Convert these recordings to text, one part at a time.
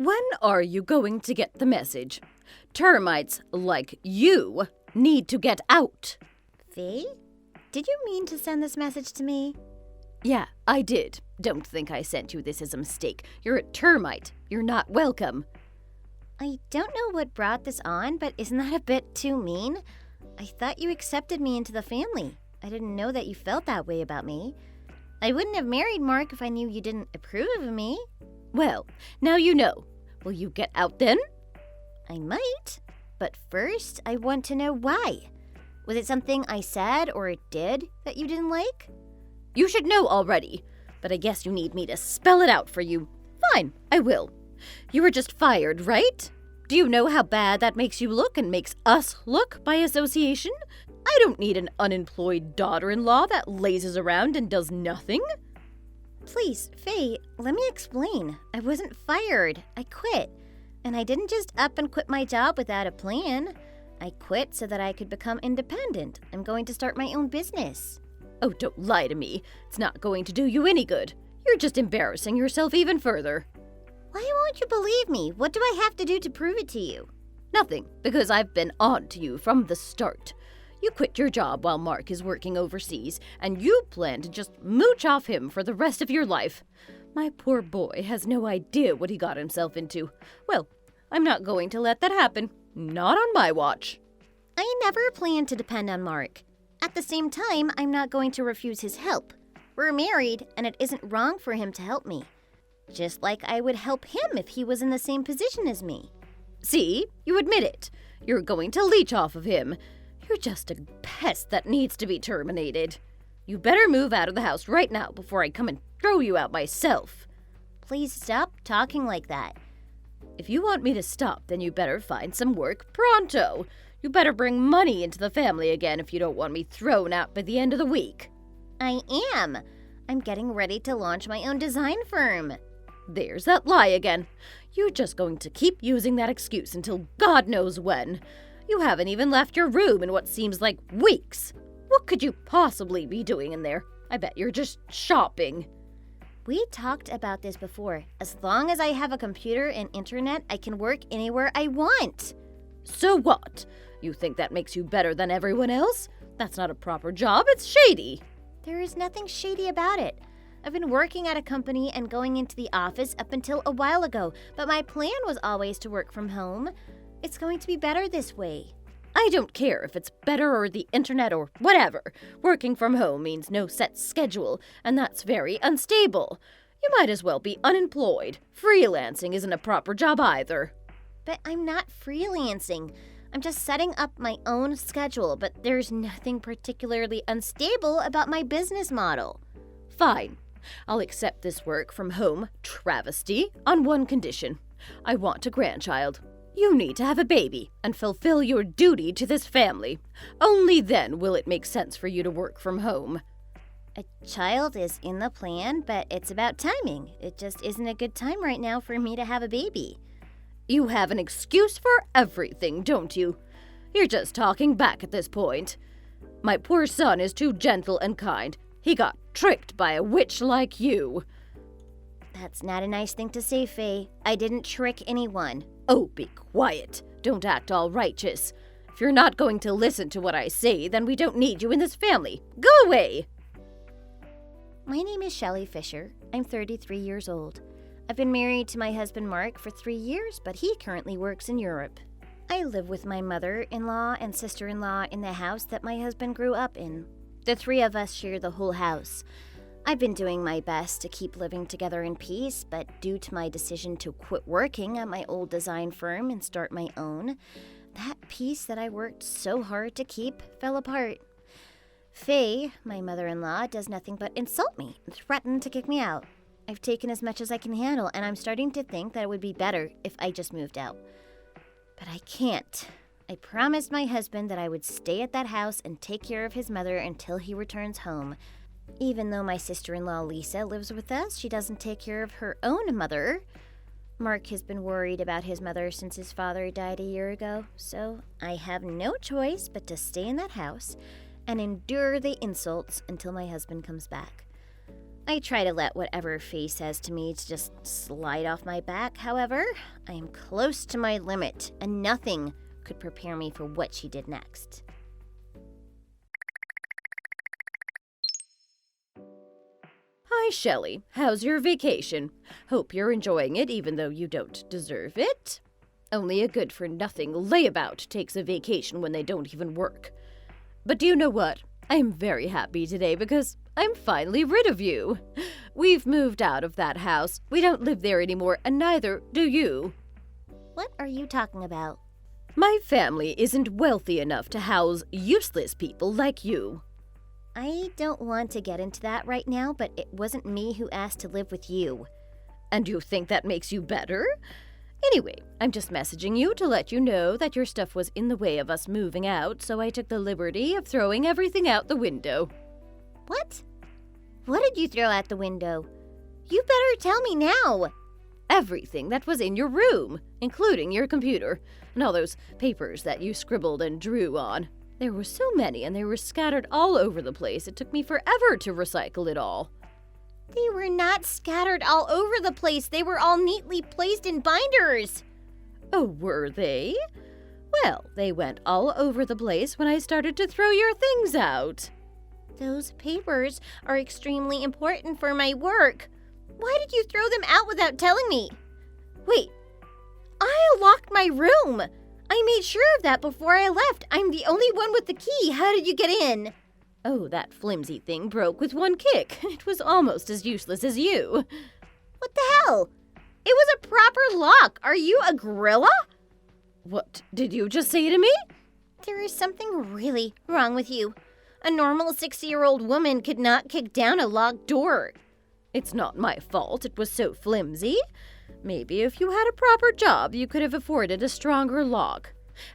When are you going to get the message? Termites like you need to get out. Faye? Did you mean to send this message to me? Yeah, I did. Don't think I sent you this as a mistake. You're a termite. You're not welcome. I don't know what brought this on, but isn't that a bit too mean? I thought you accepted me into the family. I didn't know that you felt that way about me. I wouldn't have married Mark if I knew you didn't approve of me. Well, now you know. Will you get out then? I might, but first I want to know why. Was it something I said or did that you didn't like? You should know already, but I guess you need me to spell it out for you. Fine, I will. You were just fired, right? Do you know how bad that makes you look and makes us look by association? I don't need an unemployed daughter-in-law that lazes around and does nothing. Please, Faye, let me explain. I wasn't fired. I quit. And I didn't just up and quit my job without a plan. I quit so that I could become independent. I'm going to start my own business. Oh, don't lie to me. It's not going to do you any good. You're just embarrassing yourself even further. Why won't you believe me? What do I have to do to prove it to you? Nothing, because I've been on to you from the start. You quit your job while Mark is working overseas, and you plan to just mooch off him for the rest of your life. My poor boy has no idea what he got himself into. Well, I'm not going to let that happen. Not on my watch. I never planned to depend on Mark. At the same time, I'm not going to refuse his help. We're married, and it isn't wrong for him to help me. Just like I would help him if he was in the same position as me. See? You admit it. You're going to leech off of him. You're just a pest that needs to be terminated. You better move out of the house right now before I come and throw you out myself. Please stop talking like that. If you want me to stop, then you better find some work pronto. You better bring money into the family again if you don't want me thrown out by the end of the week. I am. I'm getting ready to launch my own design firm. There's that lie again. You're just going to keep using that excuse until God knows when. You haven't even left your room in what seems like weeks. What could you possibly be doing in there? I bet you're just shopping. We talked about this before. As long as I have a computer and internet, I can work anywhere I want. So what? You think that makes you better than everyone else? That's not a proper job, it's shady. There is nothing shady about it. I've been working at a company and going into the office up until a while ago, but my plan was always to work from home. It's going to be better this way. I don't care if it's better or the internet or whatever. Working from home means no set schedule, and that's very unstable. You might as well be unemployed. Freelancing isn't a proper job either. But I'm not freelancing. I'm just setting up my own schedule, but there's nothing particularly unstable about my business model. Fine. I'll accept this work from home travesty on one condition. I want a grandchild. You need to have a baby and fulfill your duty to this family. Only then will it make sense for you to work from home. A child is in the plan, but it's about timing. It just isn't a good time right now for me to have a baby. You have an excuse for everything, don't you? You're just talking back at this point. My poor son is too gentle and kind. He got tricked by a witch like you. That's not a nice thing to say, Faye. I didn't trick anyone. Oh, be quiet. Don't act all righteous. If you're not going to listen to what I say, then we don't need you in this family. Go away! My name is Shelley Fisher. I'm 33 years old. I've been married to my husband Mark for 3 years, but he currently works in Europe. I live with my mother-in-law and sister-in-law in the house that my husband grew up in. The three of us share the whole house. I've been doing my best to keep living together in peace, but due to my decision to quit working at my old design firm and start my own, that peace that I worked so hard to keep fell apart. Faye, my mother-in-law, does nothing but insult me and threaten to kick me out. I've taken as much as I can handle, and I'm starting to think that it would be better if I just moved out. But I can't. I promised my husband that I would stay at that house and take care of his mother until he returns home. Even though my sister-in-law Lisa lives with us, she doesn't take care of her own mother. Mark has been worried about his mother since his father died a year ago, so I have no choice but to stay in that house and endure the insults until my husband comes back. I try to let whatever Faye says to me to just slide off my back. However, I am close to my limit, and nothing could prepare me for what she did next. Hi, Shelley. How's your vacation? Hope you're enjoying it even though you don't deserve it. Only a good-for-nothing layabout takes a vacation when they don't even work. But do you know what? I am very happy today because I'm finally rid of you. We've moved out of that house. We don't live there anymore, and neither do you. What are you talking about? My family isn't wealthy enough to house useless people like you. I don't want to get into that right now, but it wasn't me who asked to live with you. And you think that makes you better? Anyway, I'm just messaging you to let you know that your stuff was in the way of us moving out, so I took the liberty of throwing everything out the window. What? What did you throw out the window? You better tell me now. Everything that was in your room, including your computer, and all those papers that you scribbled and drew on. There were so many, and they were scattered all over the place. It took me forever to recycle it all. They were not scattered all over the place. They were all neatly placed in binders. Oh, were they? Well, they went all over the place when I started to throw your things out. Those papers are extremely important for my work. Why did you throw them out without telling me? Wait, I locked my room. I made sure of that before I left. I'm the only one with the key. How did you get in? Oh, that flimsy thing broke with one kick. It was almost as useless as you. What the hell? It was a proper lock. Are you a gorilla? What did you just say to me? There is something really wrong with you. A normal 60-year-old woman could not kick down a locked door. It's not my fault it was so flimsy. Maybe if you had a proper job, you could have afforded a stronger lock.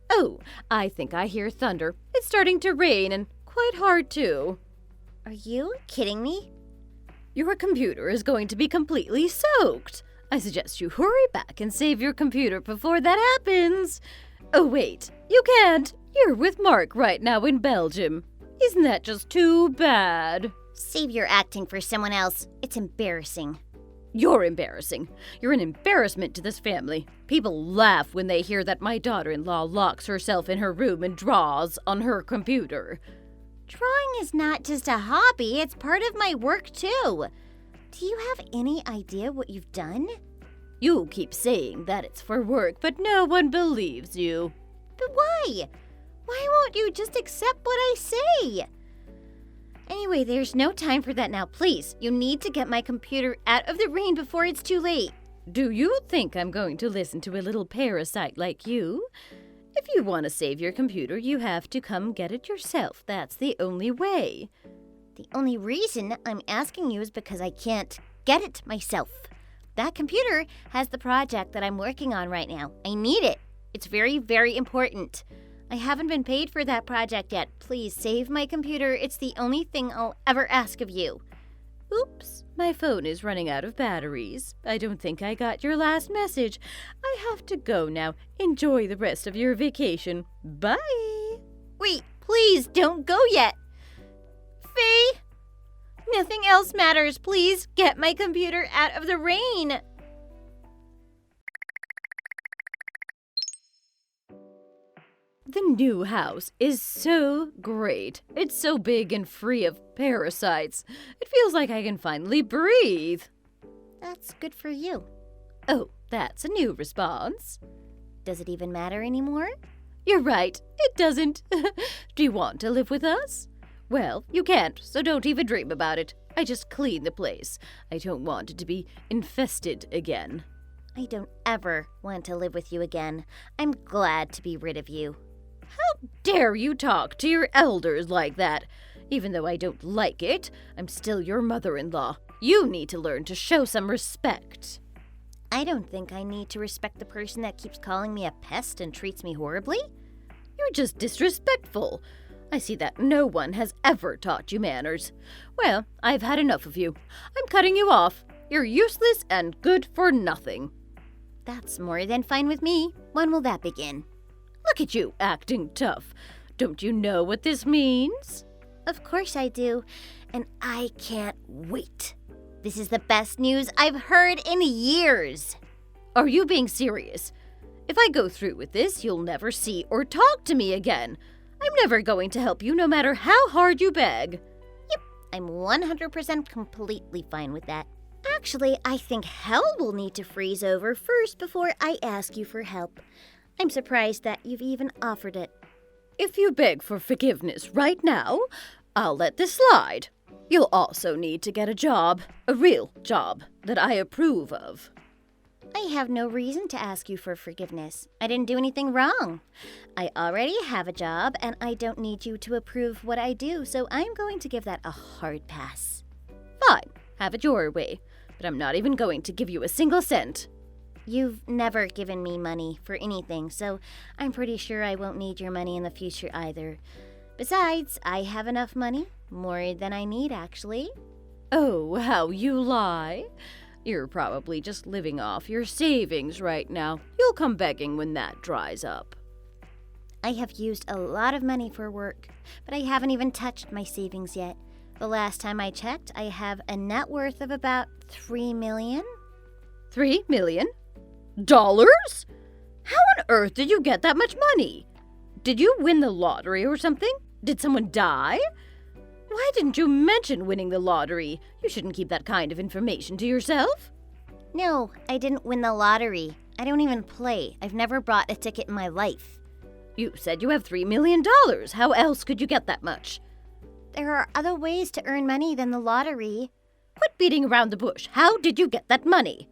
Oh, I think I hear thunder. It's starting to rain, and quite hard, too. Are you kidding me? Your computer is going to be completely soaked. I suggest you hurry back and save your computer before that happens. Oh, wait, you can't. You're with Mark right now in Belgium. Isn't that just too bad? Save your acting for someone else. It's embarrassing. You're embarrassing. You're an embarrassment to this family. People laugh when they hear that my daughter-in-law locks herself in her room and draws on her computer. Drawing is not just a hobby, it's part of my work too. Do you have any idea what you've done? You keep saying that it's for work, but no one believes you. But why? Why won't you just accept what I say? Anyway, there's no time for that now, please. You need to get my computer out of the rain before it's too late. Do you think I'm going to listen to a little parasite like you? If you want to save your computer, you have to come get it yourself. That's the only way. The only reason I'm asking you is because I can't get it myself. That computer has the project that I'm working on right now. I need it. It's very, very important. I haven't been paid for that project yet. Please save my computer. It's the only thing I'll ever ask of you. Oops, my phone is running out of batteries. I don't think I got your last message. I have to go now. Enjoy the rest of your vacation. Bye. Wait, please don't go yet. Faye, nothing else matters. Please get my computer out of the rain. The new house is so great. It's so big and free of parasites. It feels like I can finally breathe. That's good for you. Oh, that's a new response. Does it even matter anymore? You're right, it doesn't. Do you want to live with us? Well, you can't, so don't even dream about it. I just clean the place. I don't want it to be infested again. I don't ever want to live with you again. I'm glad to be rid of you. How dare you talk to your elders like that? Even though I don't like it, I'm still your mother-in-law. You need to learn to show some respect. I don't think I need to respect the person that keeps calling me a pest and treats me horribly. You're just disrespectful. I see that no one has ever taught you manners. Well, I've had enough of you. I'm cutting you off. You're useless and good for nothing. That's more than fine with me. When will that begin? Look at you, acting tough. Don't you know what this means? Of course I do, and I can't wait. This is the best news I've heard in years. Are you being serious? If I go through with this, you'll never see or talk to me again. I'm never going to help you no matter how hard you beg. Yep, I'm 100% completely fine with that. Actually, I think hell will need to freeze over first before I ask you for help. I'm surprised that you've even offered it. If you beg for forgiveness right now, I'll let this slide. You'll also need to get a job, a real job that I approve of. I have no reason to ask you for forgiveness. I didn't do anything wrong. I already have a job, and I don't need you to approve what I do, so I'm going to give that a hard pass. Fine, have it your way, but I'm not even going to give you a single cent. You've never given me money for anything, so I'm pretty sure I won't need your money in the future either. Besides, I have enough money, more than I need actually. Oh, how you lie. You're probably just living off your savings right now. You'll come begging when that dries up. I have used a lot of money for work, but I haven't even touched my savings yet. The last time I checked, I have a net worth of about $3 million. $3 million? Dollars? How on earth did you get that much money? Did you win the lottery or something? Did someone die? Why didn't you mention winning the lottery? You shouldn't keep that kind of information to yourself. No, I didn't win the lottery. I don't even play. I've never bought a ticket in my life. You said you have $3 million. How else could you get that much? There are other ways to earn money than the lottery. Quit beating around the bush. How did you get that money?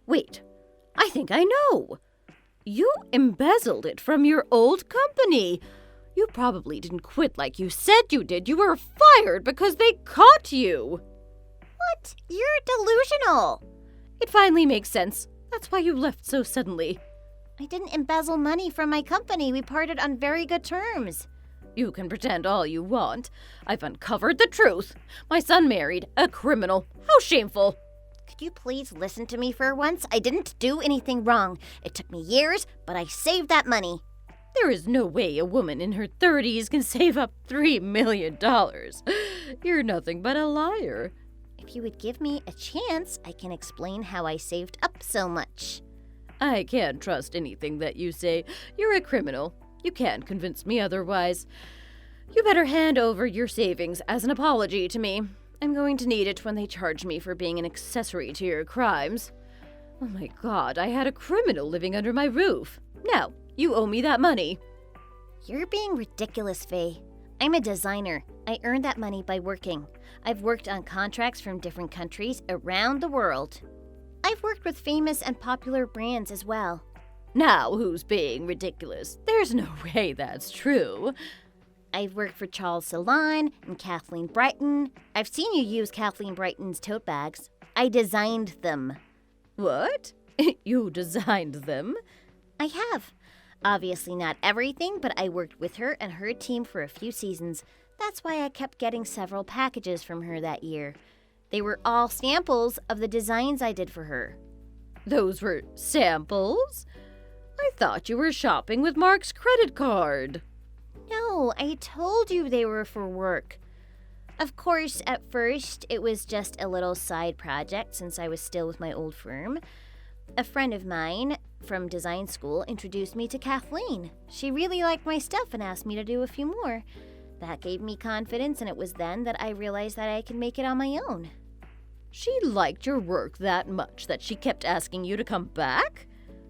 Wait, I think I know. You embezzled it from your old company. You probably didn't quit like you said you did. You were fired because they caught you. What? You're delusional. It finally makes sense. That's why you left so suddenly. I didn't embezzle money from my company. We parted on very good terms. You can pretend all you want. I've uncovered the truth. My son married a criminal. How shameful. Could you please listen to me for once? I didn't do anything wrong. It took me years, but I saved that money. There is no way a woman in her 30s can save up $3 million. You're nothing but a liar. If you would give me a chance, I can explain how I saved up so much. I can't trust anything that you say. You're a criminal. You can't convince me otherwise. You better hand over your savings as an apology to me. I'm going to need it when they charge me for being an accessory to your crimes. Oh my God, I had a criminal living under my roof. Now, you owe me that money. You're being ridiculous, Faye. I'm a designer. I earned that money by working. I've worked on contracts from different countries around the world. I've worked with famous and popular brands as well. Now who's being ridiculous? There's no way that's true. I've worked for Charles Salon and Kathleen Brighton. I've seen you use Kathleen Brighton's tote bags. I designed them. What? You designed them? I have. Obviously not everything, but I worked with her and her team for a few seasons. That's why I kept getting several packages from her that year. They were all samples of the designs I did for her. Those were samples? I thought you were shopping with Mark's credit card. No, I told you they were for work. Of course, at first, it was just a little side project since I was still with my old firm. A friend of mine from design school introduced me to Kathleen. She really liked my stuff and asked me to do a few more. That gave me confidence, and it was then that I realized that I could make it on my own. She liked your work that much that she kept asking you to come back?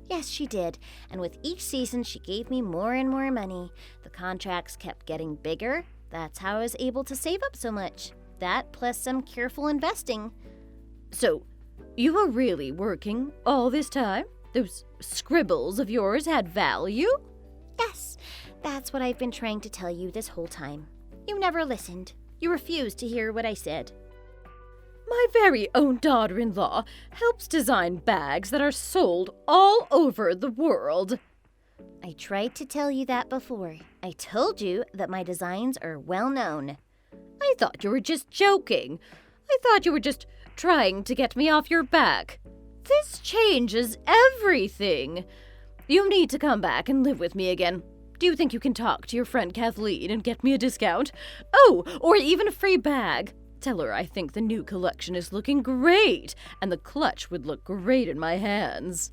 Yes, she did. And with each season, she gave me more and more money. The contracts kept getting bigger. That's how I was able to save up so much. That plus some careful investing. So, you were really working all this time? Those scribbles of yours had value? Yes, that's what I've been trying to tell you this whole time. You never listened. You refused to hear what I said. My very own daughter-in-law helps design bags that are sold all over the world. I tried to tell you that before. I told you that my designs are well known. I thought you were just joking. I thought you were just trying to get me off your back. This changes everything. You need to come back and live with me again. Do you think you can talk to your friend Kathleen and get me a discount? Oh, or even a free bag. Tell her I think the new collection is looking great, and the clutch would look great in my hands.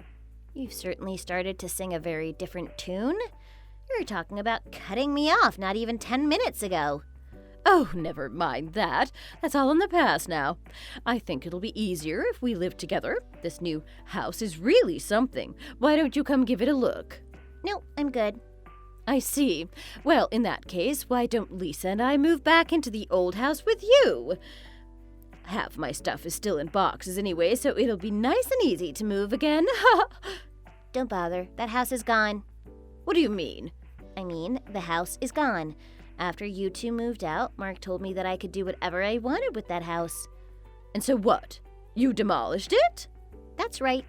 You've certainly started to sing a very different tune. You were talking about cutting me off not even 10 minutes ago. Oh, never mind that. That's all in the past now. I think it'll be easier if we live together. This new house is really something. Why don't you come give it a look? No, I'm good. I see. Well, in that case, why don't Lisa and I move back into the old house with you? Half my stuff is still in boxes anyway, so it'll be nice and easy to move again. Don't bother. That house is gone. What do you mean? I mean, the house is gone. After you two moved out, Mark told me that I could do whatever I wanted with that house. And so what? You demolished it? That's right.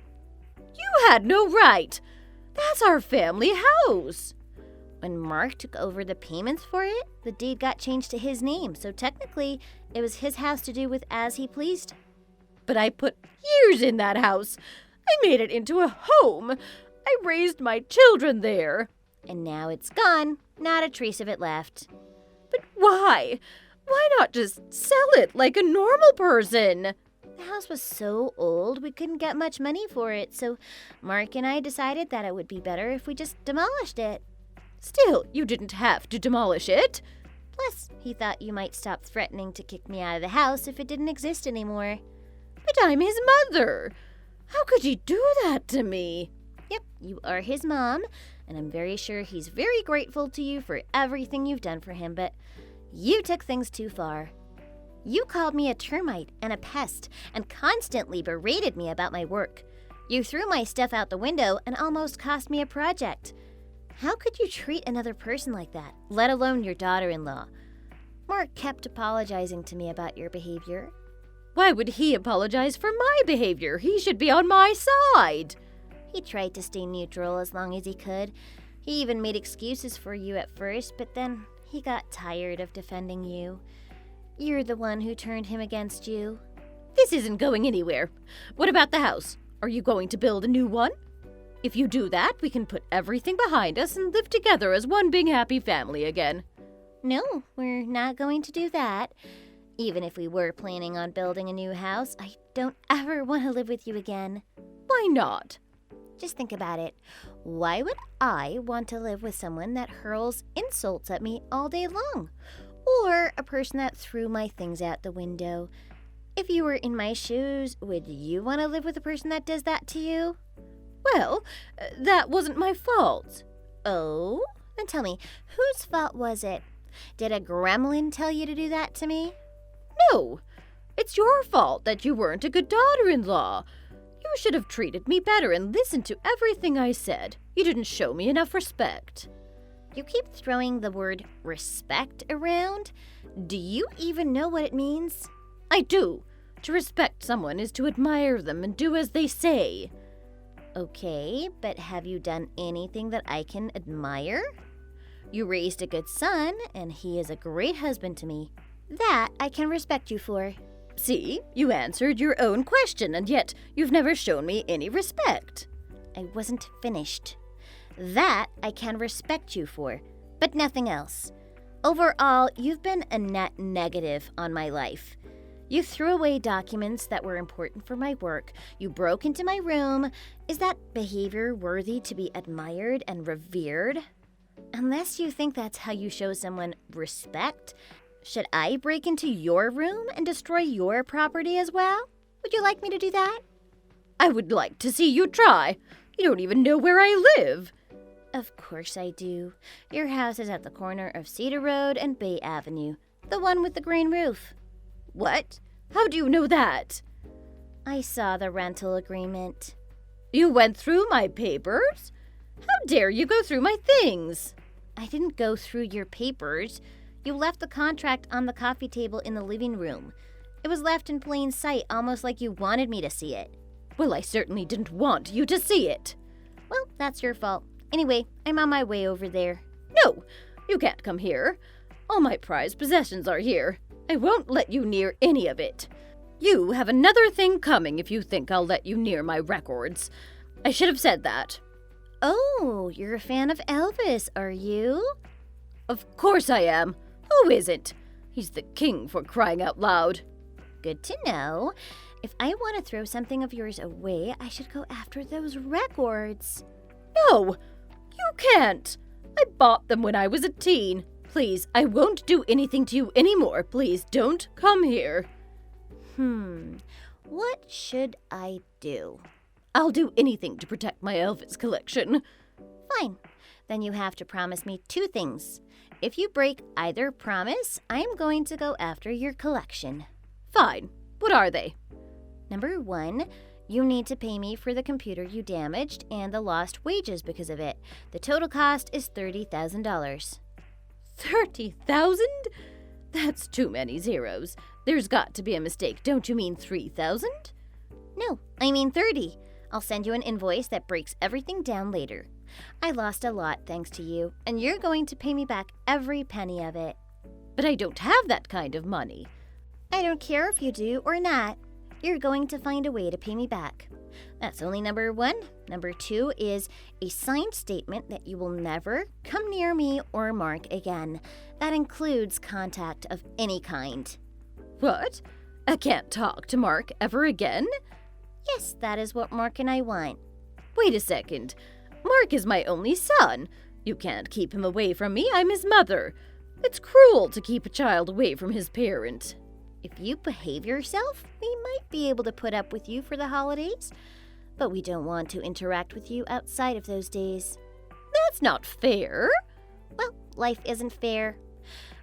You had no right. That's our family house. When Mark took over the payments for it, the deed got changed to his name, so technically, it was his house to do with as he pleased. But I put years in that house. I made it into a home. I raised my children there. And now it's gone. Not a trace of it left. But why? Why not just sell it like a normal person? The house was so old, we couldn't get much money for it, so Mark and I decided that it would be better if we just demolished it. Still, you didn't have to demolish it. Plus, he thought you might stop threatening to kick me out of the house if it didn't exist anymore. But I'm his mother. How could he do that to me? Yep, you are his mom, and I'm very sure he's very grateful to you for everything you've done for him, but you took things too far. You called me a termite and a pest and constantly berated me about my work. You threw my stuff out the window and almost cost me a project. How could you treat another person like that, let alone your daughter-in-law? Mark kept apologizing to me about your behavior. Why would he apologize for my behavior? He should be on my side. He tried to stay neutral as long as he could. He even made excuses for you at first, but then he got tired of defending you. You're the one who turned him against you. This isn't going anywhere. What about the house? Are you going to build a new one? If you do that, we can put everything behind us and live together as one big happy family again. No, we're not going to do that. Even if we were planning on building a new house, I don't ever want to live with you again. Why not? Just think about it. Why would I want to live with someone that hurls insults at me all day long? Or a person that threw my things out the window? If you were in my shoes, would you want to live with a person that does that to you? Well, that wasn't my fault. Oh? Then tell me, whose fault was it? Did a gremlin tell you to do that to me? No. It's your fault that you weren't a good daughter-in-law. You should have treated me better and listened to everything I said. You didn't show me enough respect. You keep throwing the word respect around. Do you even know what it means? I do. To respect someone is to admire them and do as they say. Okay, but have you done anything that I can admire? You raised a good son, and he is a great husband to me. That I can respect you for. See, you answered your own question, and yet you've never shown me any respect. I wasn't finished. That I can respect you for, but nothing else. Overall, you've been a net negative on my life. You threw away documents that were important for my work. You broke into my room. Is that behavior worthy to be admired and revered? Unless you think that's how you show someone respect, should I break into your room and destroy your property as well? Would you like me to do that? I would like to see you try. You don't even know where I live. Of course I do. Your house is at the corner of Cedar Road and Bay Avenue, the one with the green roof. What? How do you know that? I saw the rental agreement. You went through my papers? How dare you go through my things? I didn't go through your papers. You left the contract on the coffee table in the living room. It was left in plain sight, almost like you wanted me to see it. Well, I certainly didn't want you to see it. Well, that's your fault. Anyway, I'm on my way over there. No, you can't come here. All my prized possessions are here. I won't let you near any of it. You have another thing coming if you think I'll let you near my records. I should have said that. Oh, you're a fan of Elvis, are you? Of course I am. Who isn't? He's the king for crying out loud. Good to know. If I want to throw something of yours away, I should go after those records. No, you can't. I bought them when I was a teen. Please, I won't do anything to you anymore. Please don't come here. What should I do? I'll do anything to protect my Elvis collection. Fine. Then you have to promise me 2 things. If you break either promise, I'm going to go after your collection. Fine. What are they? Number 1, you need to pay me for the computer you damaged and the lost wages because of it. The total cost is $30,000. 30,000? That's too many zeros. There's got to be a mistake. Don't you mean 3,000? No, I mean 30. I'll send you an invoice that breaks everything down later. I lost a lot thanks to you, and you're going to pay me back every penny of it. But I don't have that kind of money. I don't care if you do or not. You're going to find a way to pay me back. That's only number 1. Number 2 is a signed statement that you will never come near me or Mark again. That includes contact of any kind. What? I can't talk to Mark ever again? Yes, that is what Mark and I want. Wait a second. Mark is my only son. You can't keep him away from me. I'm his mother. It's cruel to keep a child away from his parent. If you behave yourself, we might be able to put up with you for the holidays. But we don't want to interact with you outside of those days. That's not fair. Well, life isn't fair.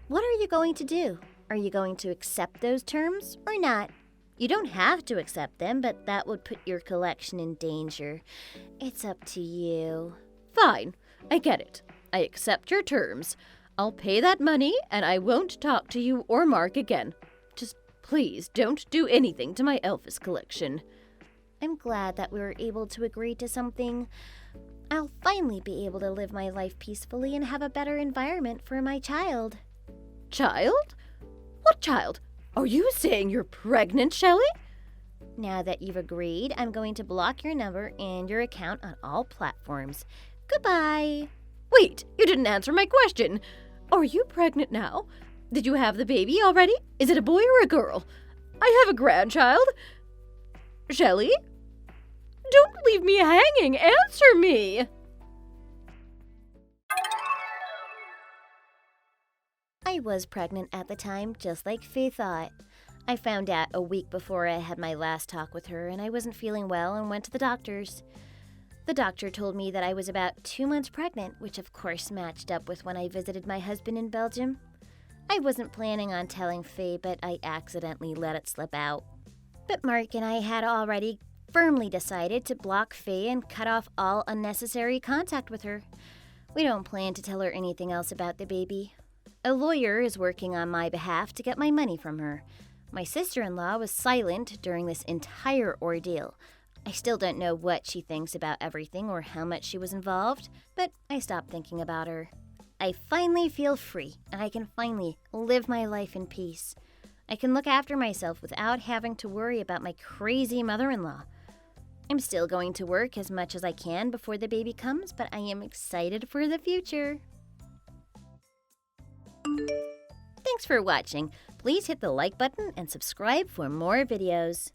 What are you going to do? Are you going to accept those terms or not? You don't have to accept them, but that would put your collection in danger. It's up to you. Fine, I get it. I accept your terms. I'll pay that money, and I won't talk to you or Mark again. Just please don't do anything to my Elvis collection. I'm glad that we were able to agree to something. I'll finally be able to live my life peacefully and have a better environment for my child. Child? What child? Are you saying you're pregnant, Shelley? Now that you've agreed, I'm going to block your number and your account on all platforms. Goodbye. Wait, you didn't answer my question. Are you pregnant now? Did you have the baby already? Is it a boy or a girl? I have a grandchild. Shelley? Don't leave me hanging. Answer me. I was pregnant at the time, just like Faye thought. I found out a week before I had my last talk with her, and I wasn't feeling well and went to the doctors. The doctor told me that I was about 2 months pregnant, which of course matched up with when I visited my husband in Belgium. I wasn't planning on telling Faye, but I accidentally let it slip out. But Mark and I had already firmly decided to block Faye and cut off all unnecessary contact with her. We don't plan to tell her anything else about the baby. A lawyer is working on my behalf to get my money from her. My sister-in-law was silent during this entire ordeal. I still don't know what she thinks about everything or how much she was involved, but I stopped thinking about her. I finally feel free, and I can finally live my life in peace. I can look after myself without having to worry about my crazy mother-in-law. I'm still going to work as much as I can before the baby comes, but I am excited for the future. Thanks for watching. Please hit the like button and subscribe for more videos.